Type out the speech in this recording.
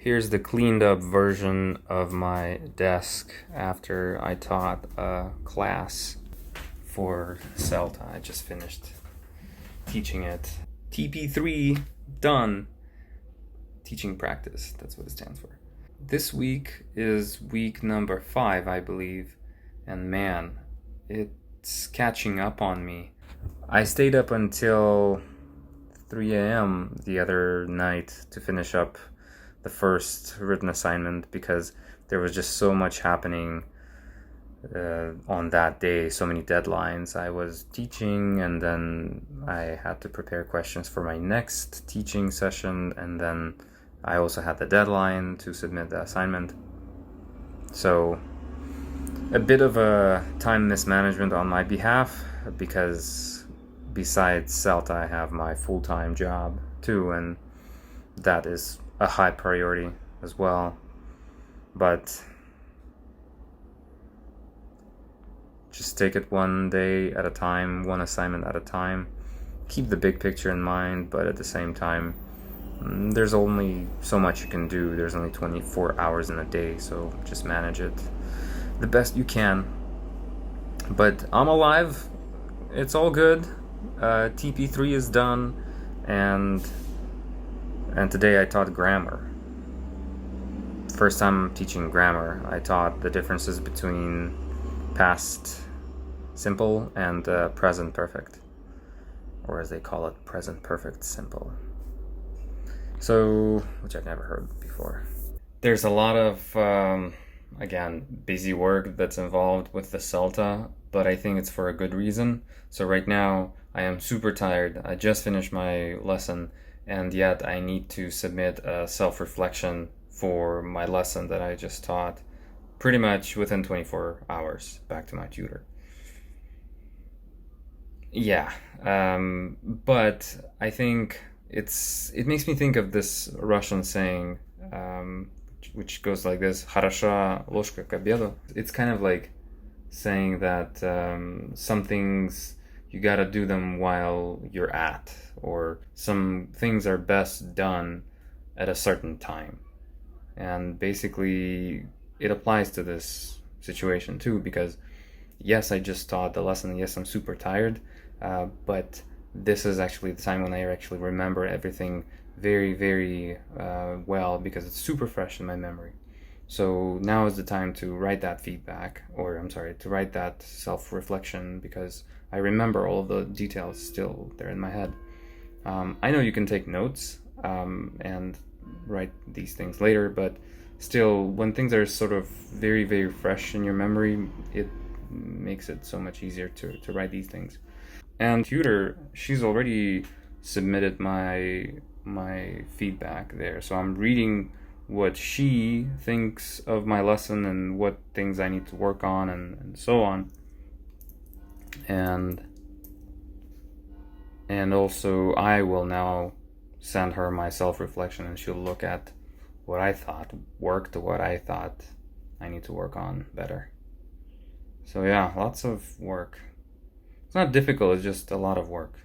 Here's the cleaned up version of my desk after I taught a class for CELTA. I just finished teaching it. TP3 done. Teaching practice, that's what it stands for. This week is week number 5, I believe, and man, it's catching up on me. I stayed up until 3 a.m. the other night to finish up the first written assignment because there was just so much happening on that day, so many deadlines. I was teaching and then I had to prepare questions for my next teaching session, and then I also had the deadline to submit the assignment. So a bit of a time mismanagement on my behalf, because besides CELTA I have my full-time job too, and that is a high priority as well. But just take it one day at a time, one assignment at a time. Keep the big picture in mind, but at the same time, there's only so much you can do. There's only 24 hours in a day, so just manage it the best you can. But I'm alive. It's all good. TP3 is done, and today I taught grammar. First time I'm teaching grammar. I taught the differences between past simple and present perfect, or as they call it, present perfect simple. So, which I've never heard before. There's a lot of, again, busy work that's involved with the CELTA, but I think it's for a good reason. So right now, I am super tired. I just finished my lesson, and yet I need to submit a self-reflection for my lesson that I just taught pretty much within 24 hours back to my tutor. Yeah, but I think it makes me think of this Russian saying, which goes like this: Хороша, ложка, обеду. It's kind of like saying that some things you gotta do them while you're at, or some things are best done at a certain time. And basically it applies to this situation too, because yes, I just taught the lesson, yes, I'm super tired, but this is actually the time when I actually remember everything very, very well, because it's super fresh in my memory. So now is the time to write that feedback, or I'm sorry, to write that self-reflection, because I remember all of the details still there in my head. I know you can take notes and write these things later, but still, when things are sort of very, very fresh in your memory, it makes it so much easier to write these things. And tutor, she's already submitted my feedback there, so I'm reading what she thinks of my lesson and what things I need to work on, and so on. And also I will now send her my self-reflection, and she'll look at what I thought worked, what I thought I need to work on better. So yeah, lots of work. It's not difficult, it's just a lot of work.